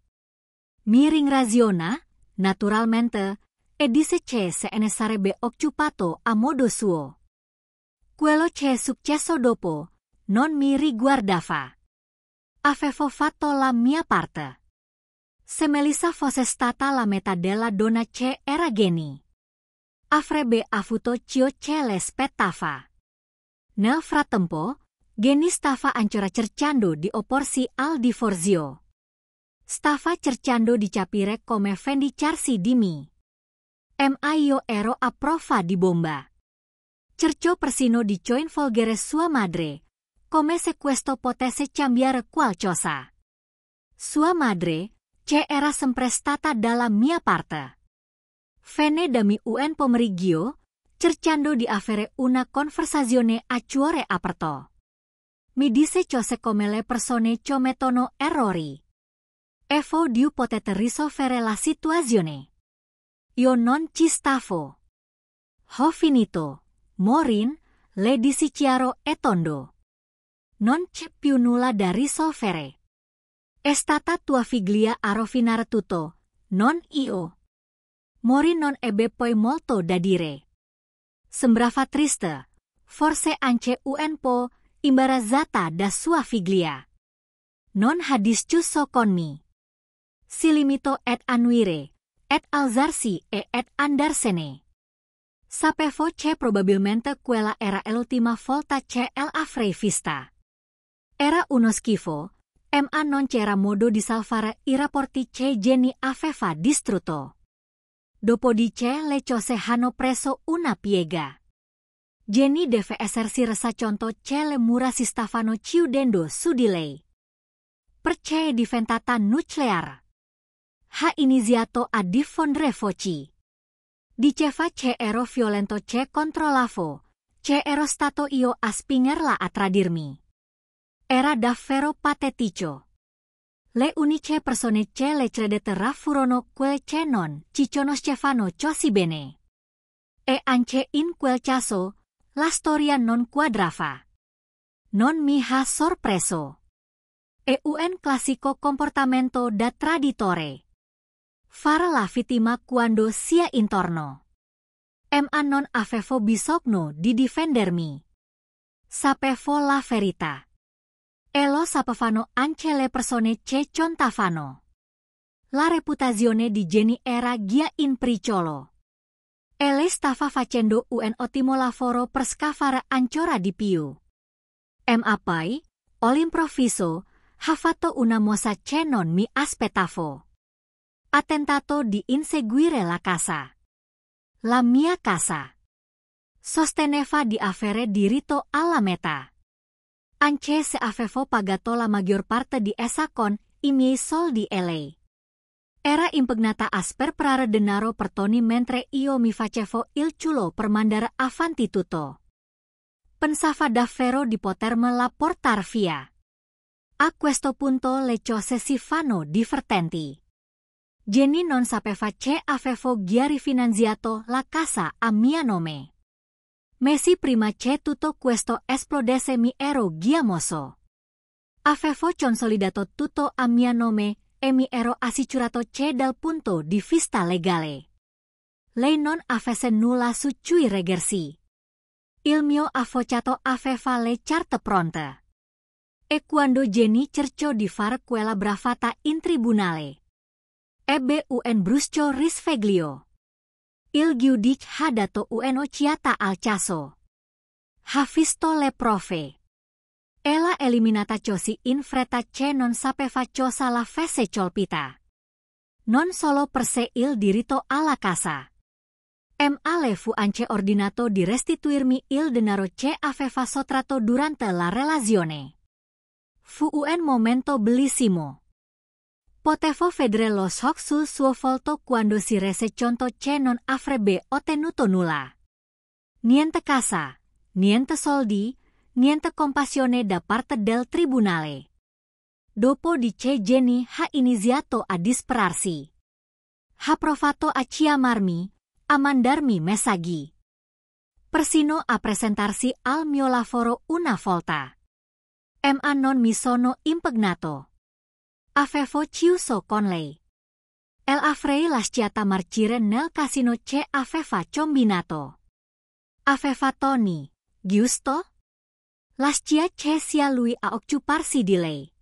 Mi ringraziona, naturalmente, e dice che se ne sarebbe occupato a modo suo. Quello che è successo dopo non mi riguardava. Avevo fatto la mia parte. Se Melissa fosse stata la metà della donna che era Jenny, avrebbe avuto ciò che le spettava. Nel frattempo, Jenny stava ancora cercando di opporsi al divorzio. Stava cercando di capire come vendicarsi di me. Ma io ero a prova di bomba. Cercò persino di coinvolgere sua madre, come se questo potesse cambiare qualcosa. Sua madre, che era sempre stata dalla mia parte. Venne da un pomeriggio, cercando di avere una conversazione a cuore aperto. Mi disse cose come le persone commettono errori. E voi potete risolvere la situazione. Io non ci stavo. Ho finito, Maureen, le dissi chiaro e tondo. Non c'è più nulla da risolvere. È stata tua figlia a rovinare tutto, non io. Maureen non ebbe poi molto da dire. Sembrava triste, forse anche un po' imbarazzata da sua figlia. Non ha discusso con me. Si limitò ad annuire, ad alzarsi e ad andarsene. Sapevo che probabilmente quella era l'ultima volta che l'avrei vista. Era uno schifo, ma non c'era modo di salvare i rapporti che Jenny aveva distrutto. Dopodiché le cose hanno preso una piega. Jenny deve essersi resa conto che le mura si stavano chiudendo su di lei. Perché è diventata nucleare. Ha iniziato a diffondere voci. Diceva che ero violento che controllavo, che ero stato io a spingerla a tradirmi. Era davvero patetico. Le uniche persone che le credettero furono quelle che non ci conoscevano così bene. E anche in quel caso, la storia non quadrava. Non mi ha sorpreso. È un classico comportamento da traditore. Fare la vittima quando sia intorno. Ma non avevo bisogno di difendermi. Sapevo la verità. E lo sapevano anche le persone che contavano. La reputazione di Jenny era gia in pericolo. E lei stava facendo un ottimo lavoro per scavare ancora di più. Ma poi, all'improvviso, ha fatto una mossa che non mi aspettavo. Ha tentato di inseguire la casa. La mia casa. Sosteneva di avere diritto alla meta. Anche se avevo pagato la maggior parte di essa con i miei soldi e lei. Era impegnata a sperperare denaro per Tony mentre io mi facevo il culo per mandare avanti tutto. Pensava davvero di potermela portar via. A questo punto le cose si fanno divertenti. Jenny non sapeva che avevo già rifinanziato la casa a mio nome. Mesi prima che tutto questo esplodesse mi ero già mosso. Avevo consolidato tutto a mio nome e mi ero assicurato che dal punto di vista legale lei non avesse nulla su cui reggersi. Il mio avvocato aveva le carte pronte. E quando Jenny cercò di fare quella bravata in tribunale, ebbe un brusco risveglio. Il giudice ha dato un'occhiata al caso. Ha visto le prove. E l'ha eliminata così in fretta che non sapeva cosa la fece colpita. Non solo per sé il diritto alla casa. Ma le fu anche ordinato di restituirmi il denaro che aveva sottratto durante la relazione. Fu un momento bellissimo. Potevo vedere lo shock sul suo volto quando si rese conto che non avrebbe ottenuto nulla. Niente casa, niente soldi, niente compassione da parte del tribunale. Dopo di che Jenny ha iniziato a disperarsi. Ha provato a chiamarmi, a mandarmi messaggi. Persino a presentarsi al mio lavoro una volta. Ma non mi sono impegnato. Avevo chiuso con lei. Avrei lasciata marcire nel casino che aveva combinato. Aveva Tony, giusto? Lascia che sia lui a occuparsi di lei.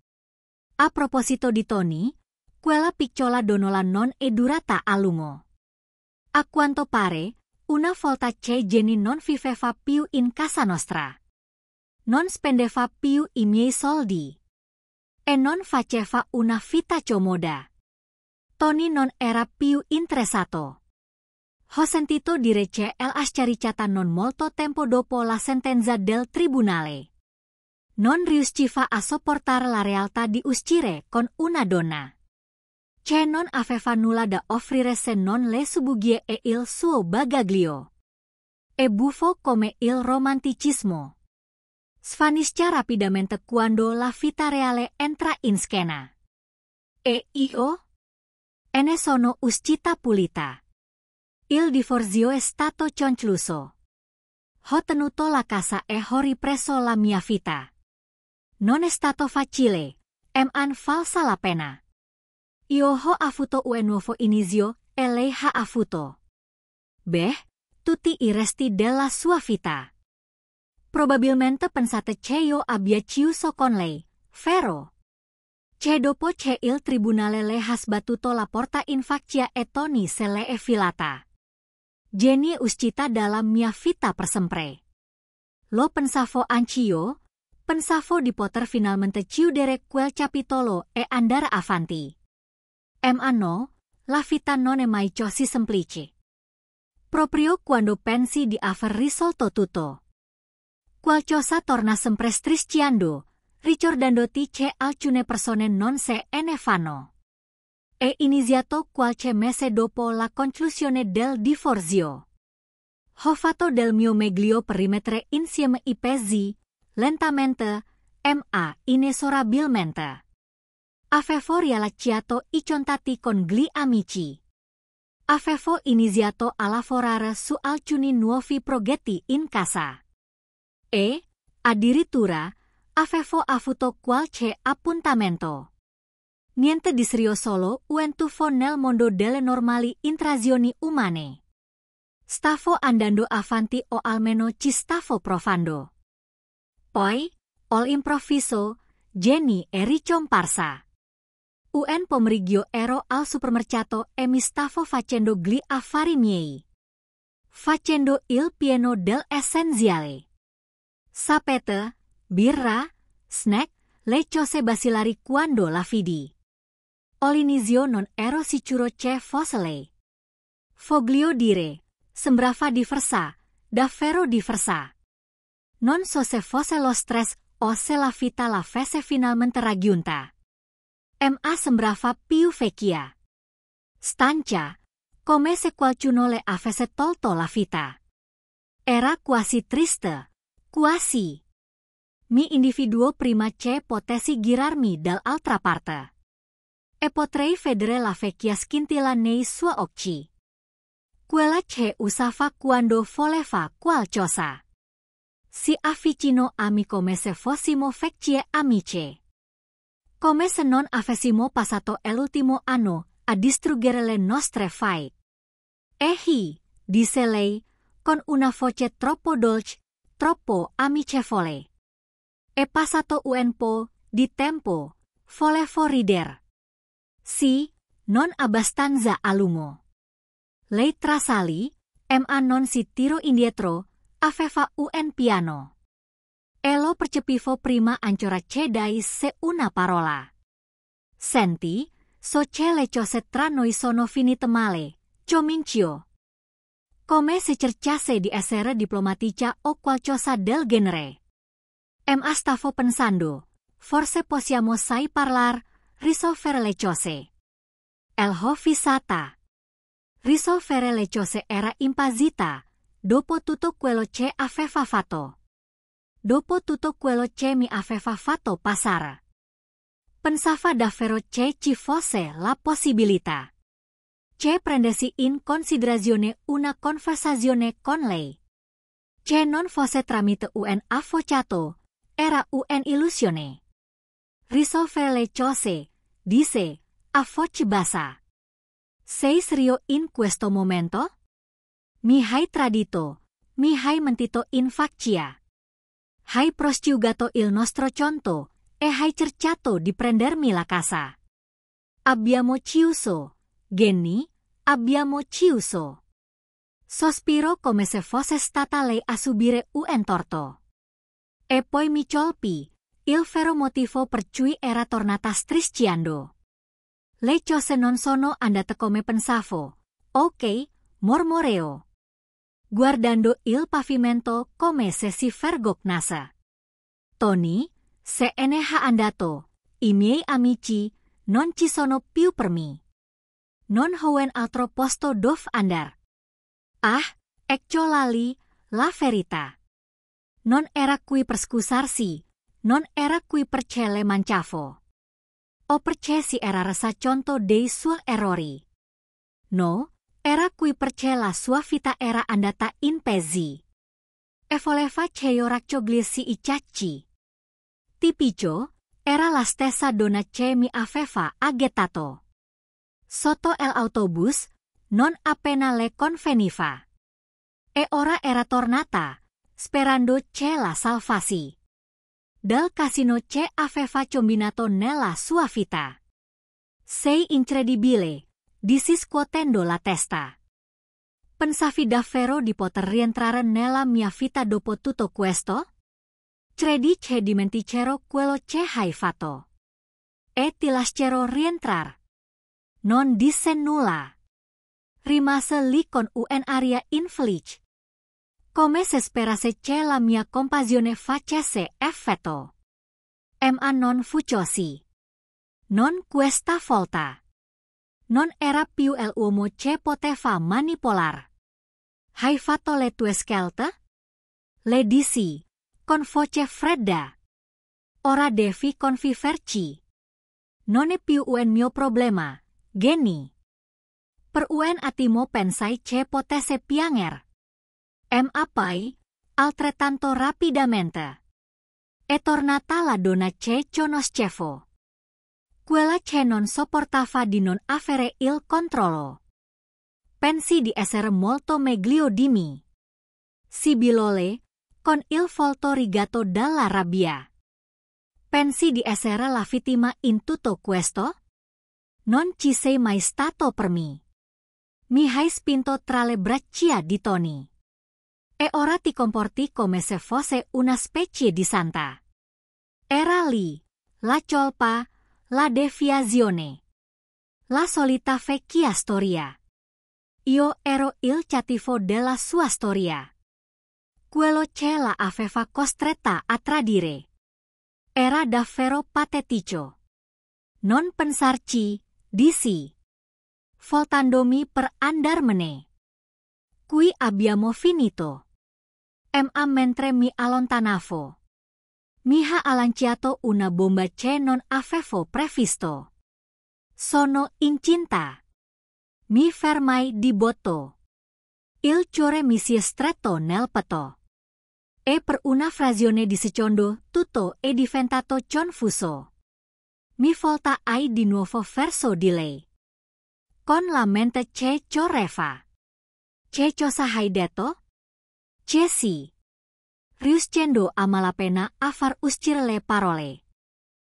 A proposito di Tony, quella piccola donnola non è durata a lungo. A quanto pare, una volta che Jenny non viveva più in casa nostra. Non spendeva più i miei soldi. E non faceva una vita comoda. Tony non era più interessato. Ho sentito dire che la scaricata non molto tempo dopo la sentenza del tribunale. Non riusciva a sopportare la realtà di uscire con una donna. Che non aveva nulla da offrire se non le subugie e il suo bagaglio. E buffo come il romanticismo. Svanisce rapidamente quando la vita reale entra in scena. E io? E ne sono uscita pulita. Il divorzio è stato concluso. Ho tenuto la casa e ho ripreso la mia vita. Non è stato facile, ma valsa la pena. Io ho avuto un nuovo inizio e lei ha avuto. Beh, tutti i resti della sua vita. Probabilmente pensate che io abbia chiuso con lei, vero? Che dopo che il tribunale le ha sbattuto la porta in faccia e Tony se le è filata. Jenny uscita dalla mia vita per sempre. Lo pensavo anch'io, pensavo di poter finalmente chiudere quel capitolo e andare avanti. Ma no, la vita non è mai così semplice. Proprio quando pensi di aver risolto tutto. Qualcosa torna sempre strisciando, ricordandoti che alcune persone non se ne vanno. È iniziato qualche mese dopo la conclusione del divorzio. Ho fatto del mio meglio per rimettere insieme i pezzi, lentamente, ma inesorabilmente. Avevo riallacciato i contatti con gli amici. Avevo iniziato a lavorare su alcuni nuovi progetti in casa. E, addirittura, avevo avuto qualche appuntamento. Niente di serio, solo un tuffo nel mondo delle normali interazioni umane. Stavo andando avanti o almeno ci stavo provando. Poi, all'improvviso, Jenny è ricomparsa. Un pomeriggio ero al supermercato e mi stavo facendo gli affari miei. Facendo il pieno dell'essenziale. Sapete, birra, snack, le cose basilari quando la vidi. All'inizio non ero sicuro che fosse lei. Voglio dire, sembrava diversa, davvero diversa. Non so se fosse lo stress o se la vita la avesse finalmente raggiunta. Ma sembrava più vecchia. Stanca, come se qualcuno le avesse tolto la vita. Era quasi triste. Quasi. Mi individuo prima che potessi girarmi dall'altra parte. E potrei vedere la vecchia scintilla nei suoi occhi. Quella che usava quando voleva qualcosa. Si avvicinò a me come se fossimo vecchie amiche. Come se non avessimo passato l'ultimo anno a distruggere le nostre fight. Ehi, disse lei, con una voce troppo dolce, troppo amichevole. È passato un po' di tempo, volevo ridere. Sì, non abbastanza a lungo. Lei trasalì, ma non si tirò indietro, aveva un piano. E lo percepivo prima ancora che daisse una parola. Senti, so che le cose tra noi sono finite male, comincio. Come se cercasse di essere diplomatica o qualcosa del genere. Ma stavo pensando, forse possiamo sai parlare, risolvere le cose. El ho visata. Risolvere le cose era impazita, dopo tutto quello che aveva fatto. Dopo tutto quello che mi aveva fatto passare. Pensava davvero che ci fosse la possibilità. Che prendessi in considerazione una conversazione con lei. Che non fosse tramite un avvocato, era un'illusione. Risolvere le cose, disse, a voce bassa. Sei serio in questo momento? Mi hai tradito, mi hai mentito in faccia. Hai prosciugato il nostro conto, e hai cercato di prendermi la casa. Abbiamo chiuso, Genny, abbiamo chiuso. Sospiro come se fosse stata lei a subire un torto. E poi mi colpì, il vero motivo per cui era tornata strisciando. Le cose non sono andate come pensavo, ok, mormoreo. Guardando il pavimento come se si vergognasse. Tony, se ne è andato, i miei amici non ci sono più per me. Non ho un altro posto dove andare. Ah, eccolali, la verità. Non era qui per scusarsi, non era qui per ce le mancavo. O perché si era resa conto dei suoi errori. No, era qui perché la sua vita era andata in pezzi. E voleva che io raccogliessi i cacci. Tipico, era la stessa donna che mi aveva agitato. Sotto l'autobus, non appena le conveniva. E ora era tornata, sperando che la salvassi. Dal casino che aveva combinato nella sua vita. Sei incredibile, disse scuotendo la testa. Pensavi davvero di poter rientrare nella mia vita dopo tutto questo? Credi che dimenticherò quello che hai fatto. E ti lascerò rientrare. Non disse nulla. Rimase lì con un'aria infelice. Come se sperasse che la mia compassione facesse effetto. Ma non fu così. Non questa volta. Non era più l'uomo che poteva manipolar. Hai fatto le tue scelte? Le dissi, con voce fredda. Ora devi conviverci. Non è più un mio problema, Genny. Per un attimo pensai che potesse piangere. Ma poi, altrettanto rapidamente. È tornata la donna che conoscevo. Quella che non sopportava di non avere il controllo. Pensi di essere molto meglio di me. Sibilole, con il volto rigato dalla rabbia. Pensi di essere la vittima in tutto questo? Non ci sei mai stato per me. Mi hai spinto tra le braccia di Tony. E ora ti comporti come se fosse una specie di santa. Era lì, la colpa, la deviazione. La solita vecchia storia. Io ero il cattivo della sua storia. Quello che la aveva costretta a tradire. Era davvero patetico. Non pensarci, dissi. Voltandomi per andarmene. Qui abbiamo finito. Ma mentre mi allontanavo. Mi ha lanciato una bomba che non avevo previsto. Sono incinta. Mi fermai di botto. Il cuore mi si è stretto nel petto. E per una frazione di secondo tutto è diventato confuso. Mi voltai di nuovo verso di lei. Con la mente che correva. Che cosa hai detto? Che sì. Riuscendo a malapena a far uscire le parole.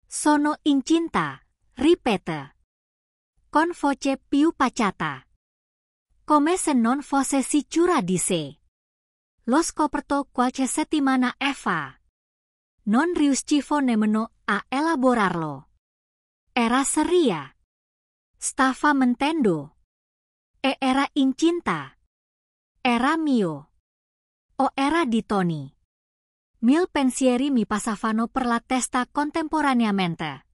Sono incinta, ripete. Con voce più pacata. Come se non fosse sicura di sé. L'ho scoperto qualche settimana fa. Non riuscivo nemmeno a elaborarlo. Era seria. Stava mentendo. E era incinta. Era mio. O era di Tony. 1000 pensieri mi passavano per la testa contemporaneamente.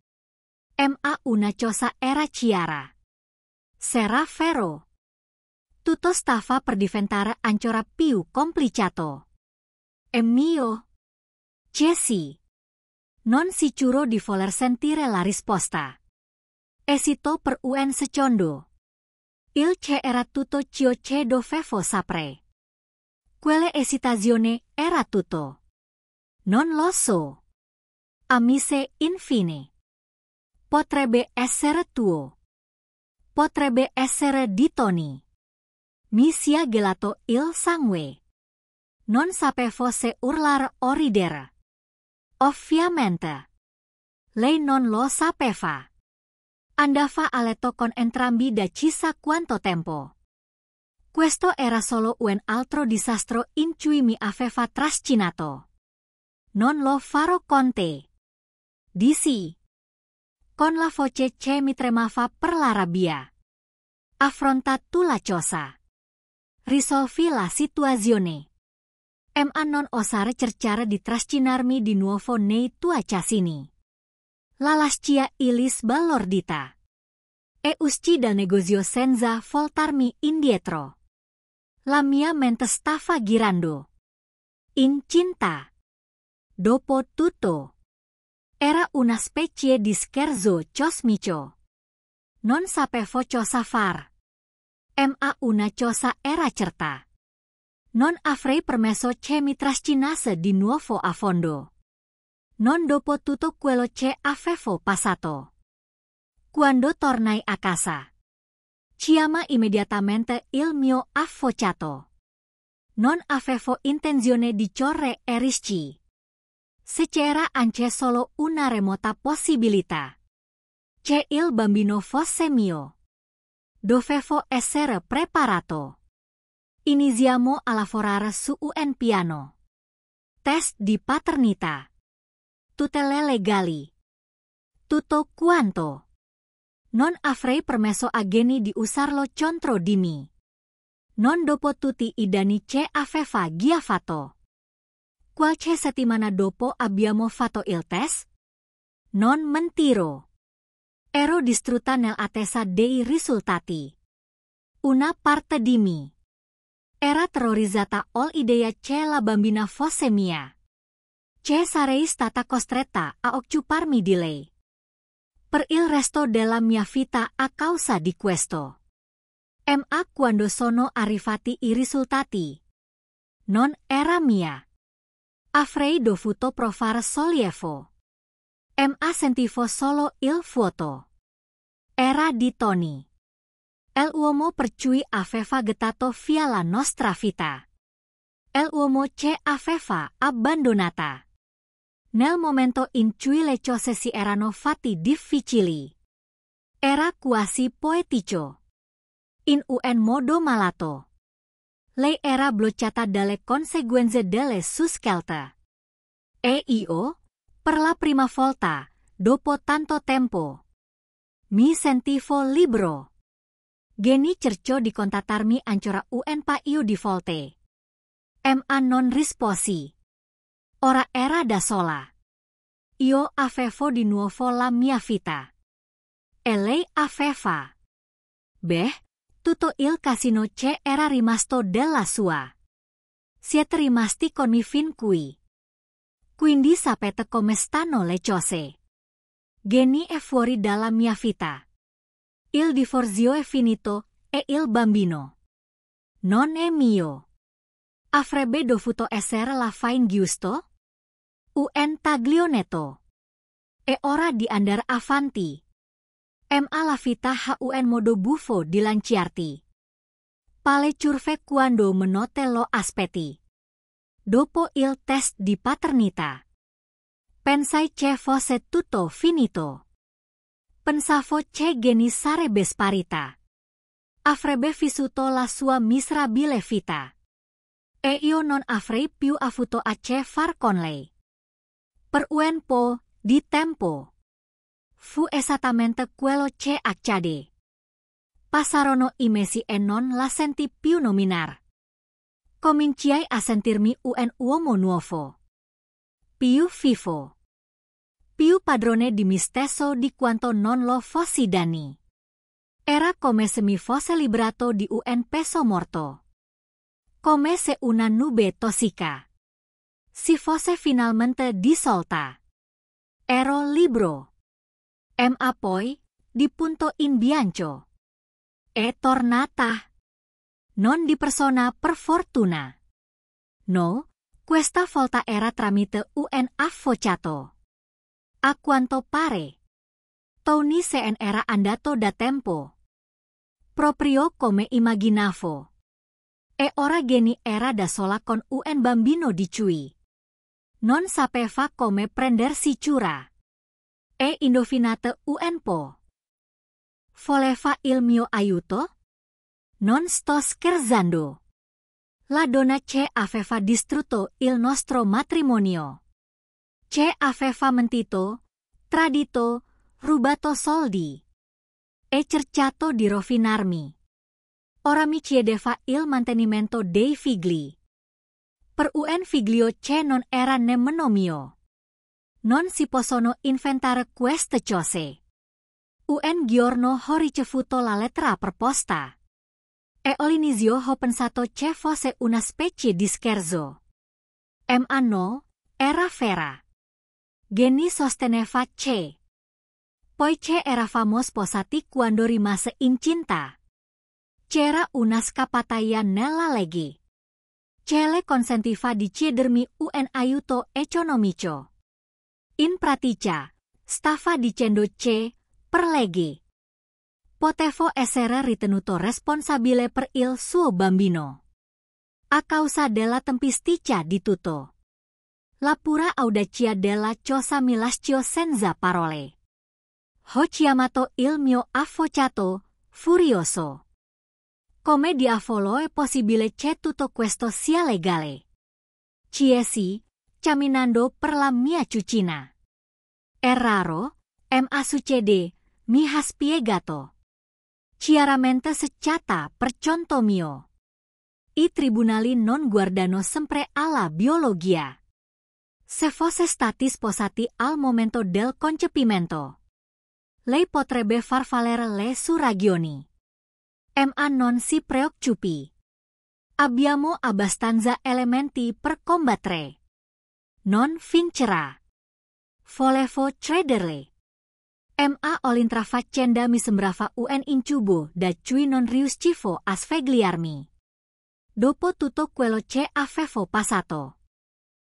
Ma una cosa era chiara. Sera vero. Tutto stava per diventare ancora più complicato. E mio. Jesse. Non sicuro di voler sentire la risposta. Esito per un secondo. Il che era tutto ciò che dovevo sapere. Quelle esitazione era tutto. Non lo so. Amici infine. Potrebbe essere tuo. Potrebbe essere di Tony. Mi sia gelato il sangue. Non sapevo se urlare o ridere. Ovviamente. Lei non lo sapeva. Andava a letto con entrambi da chissà quanto tempo. Questo era solo un altro disastro in cui mi aveva trascinato. Non lo farò con te. Dissi. Con la voce che mi tremava per la rabbia. Affronta tu la cosa. Risolvi la situazione. Ma non osare cercare di trascinarmi di nuovo nei tuoi casini. La lascia Ilis balordita. E uscì dal negozio senza voltarmi indietro. La mia mente stava girando. Incinta. Dopo tutto. Era una specie di scherzo cosmico. Non sapevo cosa far. Ma una cosa era certa. Non avrei permesso che mi trascinasse di nuovo a fondo. Non dopo tutto quello che avevo passato. Quando tornai a casa, chiamai immediatamente il mio avvocato. Non avevo intenzione di correre rischi. Se c'era anche solo una remota possibilità che il bambino fosse mio, dovevo essere preparato. Iniziamo a lavorare su un piano. Test di paternità. Tutele legali. Tutto quanto. Non avrei permesso a Geni di usarlo contro di me. Non dopo tutti I danni che aveva giavato. Qualche settimana dopo abbiamo fatto il test? Non mentiro. Ero distrutta nell'attesa dei risultati. Una parte di me era terrorizzata all'idea che la bambina fosse mia. Che sarei stata costretta a occuparmi di lei. Per il resto della mia vita a causa di questo. Ma quando sono arrivati I risultati. Non era mia. Avrei dovuto provare sollievo. Ma sentivo solo il vuoto. Era di Tony. L'uomo per cui aveva gettato via la nostra vita. L'uomo che aveva abbandonata. Nel momento in cui le cose si erano fatte difficili. Era quasi poetico. In un modo malato. Lei era bloccata dalle conseguenze delle sue scelte. E io, per la prima volta, dopo tanto tempo, mi sentivo libero. Geni cercò di contattarmi ancora un paio di volte. Ma non risposi. Ora era da sola. Io avevo di nuovo la mia vita. E lei aveva. Beh, tutto il casino che era rimasto della sua. Siete rimasti con me fin qui. Quindi sapete come stanno le cose. Geni è fuori dalla mia vita. Il divorzio è finito e il bambino non è mio. Avrebbe dovuto essere la fin giusto? Un taglionetto. È ora di andare avanti. Ma la vita ha un modo buffo di lanciarti. Pale curve quando menote lo aspetti. Dopo il test di paternità. Pensai che fosse tutto finito. Pensavo che Geni sarebbe sparita. Avrebbe vissuto la sua miserabile vita. E io non avrei più avuto a che far con lei. Per un po' di tempo. Fu esattamente quello che accadde. Passarono I mesi e non la senti più nominare. Cominciai a sentirmi un uomo nuovo. Più vivo. più padrone di me stesso di quanto non lo fossi danni. Era come se mi fosse liberato di un peso morto. Come se una nube tossica si fosse finalmente dissolta. Ero libero. Ma poi, di punto in bianco, è tornata. Non di persona per fortuna. No, questa volta era tramite un avvocato. A quanto pare, Tony se ne era andato da tempo. Proprio come immaginavo. E ora Geni era da sola con un bambino di cui non sapeva come prendersi cura. E indovinate un po'. Voleva il mio aiuto? Non sto scherzando. La donna che aveva distrutto il nostro matrimonio. Che aveva mentito, tradito, rubato soldi. E cercato di rovinarmi. Ora mi chiedeva il mantenimento dei figli. Per un figlio che non era nemmeno mio. Non si possono inventare queste cose. Un giorno ho ricevuto la lettera per posta. E all'inizio ho pensato che fosse una specie di scherzo. Ma no, era vera. Geni sosteneva che, poiché eravamo sposati quando rimase incinta, c'era una scappatoia nella legge. Che le consentiva di chiedermi un aiuto economico. In pratica, stava dicendo che, per legge, potevo essere ritenuto responsabile per il suo bambino. A causa della tempistica di tutto. La pura audacia della cosa mi lasciò senza parole. Ho chiamato il mio avvocato, furioso. Come diavolo è possibile che tutto questo sia legale? Chiesi, camminando per la mia cucina. È raro, ma succede, mi ha spiegato. Chiaramente secata per conto mio. I tribunali non guardano sempre alla biologia. Se fosse stati sposati al momento del concepimento, lei potrebbe far valere le sue ragioni. Ma non si preoccupi. Abbiamo abbastanza elementi per combattere. Non vincerà. Volevo crederle. Ma oltre faccenda mi sembrava un incubo da cui non riuscivo a svegliarmi. Dopo tutto quello che avevo passato.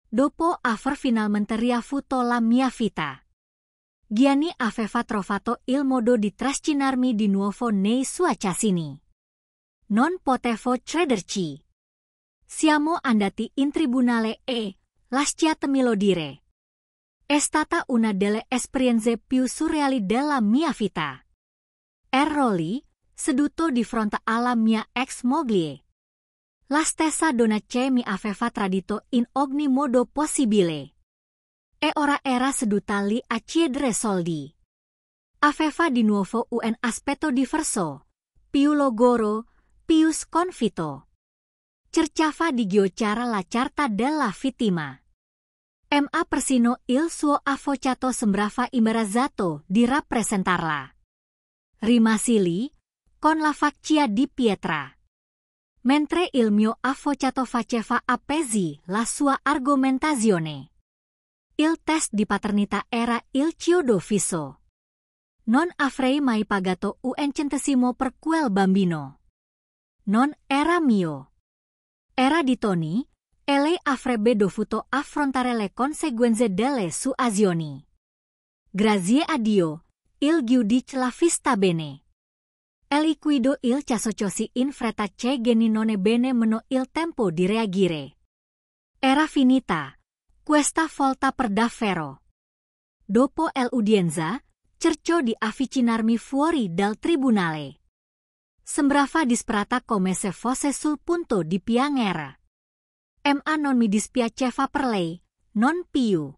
Dopo aver finalmente riavuto la mia vita. Gianni aveva trovato il modo di trascinarmi di nuovo nei suoi casini. Non potevo crederci. Siamo andati in tribunale e, lasciatemelo dire, è stata una delle esperienze più surreali della mia vita. Ero lì, seduto di fronte alla mia ex moglie. La stessa donna che mi aveva tradito in ogni modo possibile. E ora era seduta lì a chiedere soldi. Aveva di nuovo un aspetto diverso, più logoro, più sconfitto. Cercava di ghiocciare la carta della vittima. Ma persino il suo avvocato sembrava imbarazzato di rappresentarla. Rimasi lì, con la faccia di pietra. Mentre il mio avvocato faceva appesi la sua argomentazione. Il test di paternità era il chiodo fisso. Non avrei mai pagato un centesimo per quel bambino. Non era mio. Era di Tony, e lei avrebbe dovuto affrontare le conseguenze delle sue azioni. Grazie a Dio, il giudice l'ha vista bene. E liquido il caso così in fretta che Geni non ebbe meno il tempo di reagire. Era finita, questa volta per davvero. Dopo l'udienza, cercò di avvicinarmi fuori dal tribunale. Sembrava disperata come se fosse sul punto di piangere. Ma non mi dispiaceva per lei, non più.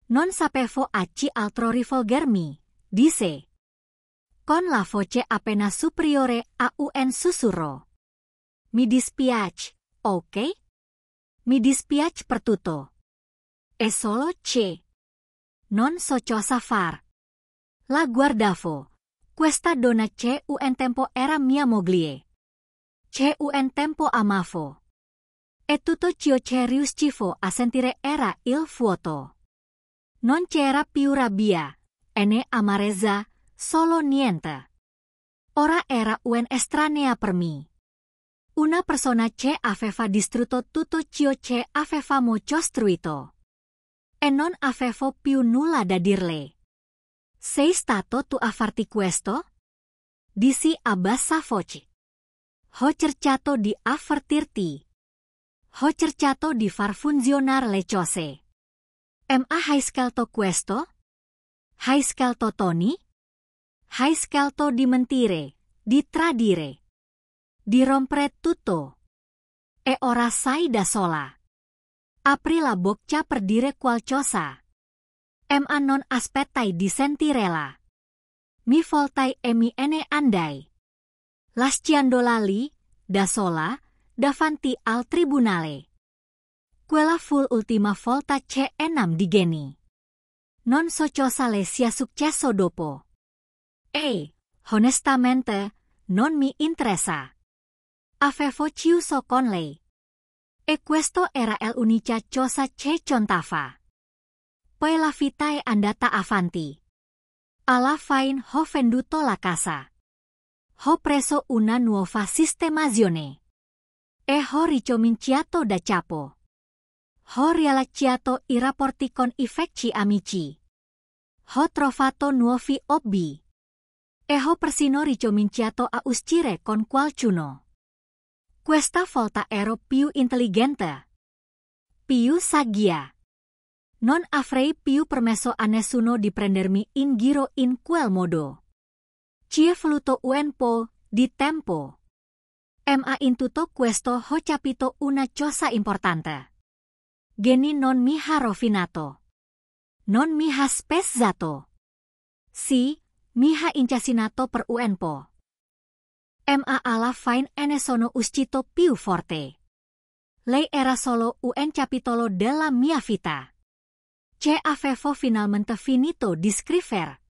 Non sapevo a chi altro rivolgermi, disse. Con la voce appena superiore a un sussurro. Mi dispiace, ok? Mi dispiace per tutto. È solo che non so cosa far. La guardavo. Questa donna c'è un tempo era mia moglie. C'è un tempo amavo. E tutto ciò che riuscivo a sentire era il vuoto. Non c'era più rabbia, e né amarezza, solo niente. Ora era un'estranea per me. Una persona che aveva distrutto tutto ciò che avevamo costruito. E non avevo più nulla da dirle. Sei stato tu a farti questo? Dissi a bassa voce. Ho cercato di avvertirti. Ho cercato di far funzionare le cose. Ma hai scelto questo? Hai scelto Tony? Hai scelto di mentire, di tradire, di rompere tutto. E ora sei da sola. Apri la bocca per dire qualcosa. Ma non aspettai di sentirela. Mi voltai e mi ne andai. Lasciando lì, da sola, davanti al tribunale. Quella fu l'ultima volta che enam di Geni. Non so cosa le sia successo dopo. E, onestamente, non mi interessa. Avevo chiuso con lei. E questo era l'unica cosa che contava. Poi la vita è andata avanti. Alla fine ho venduto la casa. Ho preso una nuova sistemazione. E ho ricominciato da capo. Ho riallacciato i rapporti con i vecchi amici. Ho trovato nuovi hobby. E ho persino ricominciato a uscire con qualcuno. Questa volta ero più intelligente. Più saggia. Non avrei più permesso a nessuno di prendermi in giro in quel modo. Ci è voluto un po' di tempo. Ma in tutto questo ho capito una cosa importante. Geni non mi ha rovinato. Non mi ha spezzato. Sì, mi ha incasinato per un po'. Ma alla fine ne sono uscito più forte. Lei era solo un capitolo della mia vita. Che avevo finalmente finito di scrivere.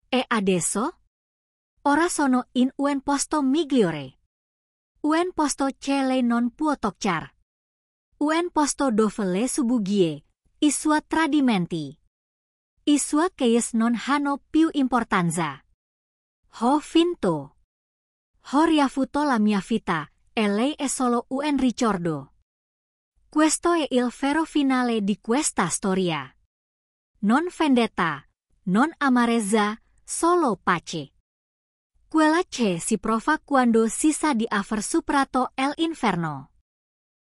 E adesso? Ora sono in un posto migliore. Un posto che lei non può toccare. Un posto dove le sue bugie, i suoi tradimenti, i suoi case non hanno più importanza. Ho vinto. Ho riavuto la mia vita e lei è solo un ricordo. Questo è il vero finale di questa storia. Non vendetta, non amarezza, solo pace. Quella che si prova quando si sa di aver superato l'inferno.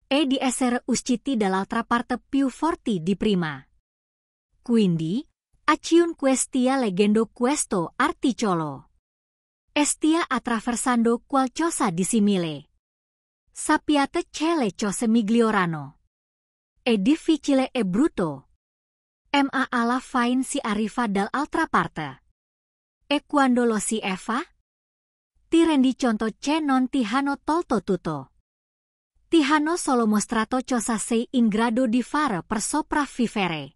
E di essere usciti dall'altra parte più forti di prima. Quindi, a chiunque stia leggendo questo articolo, e stia attraversando qualcosa di simile, sappiate che le cose migliorano. È difficile e brutto. Ma alla fine si arriva dall'altra parte. E quando lo si fa? Ti rendi conto che non ti hanno tolto tutto. Ti hanno solo mostrato cosa sei in grado di fare per sopravvivere.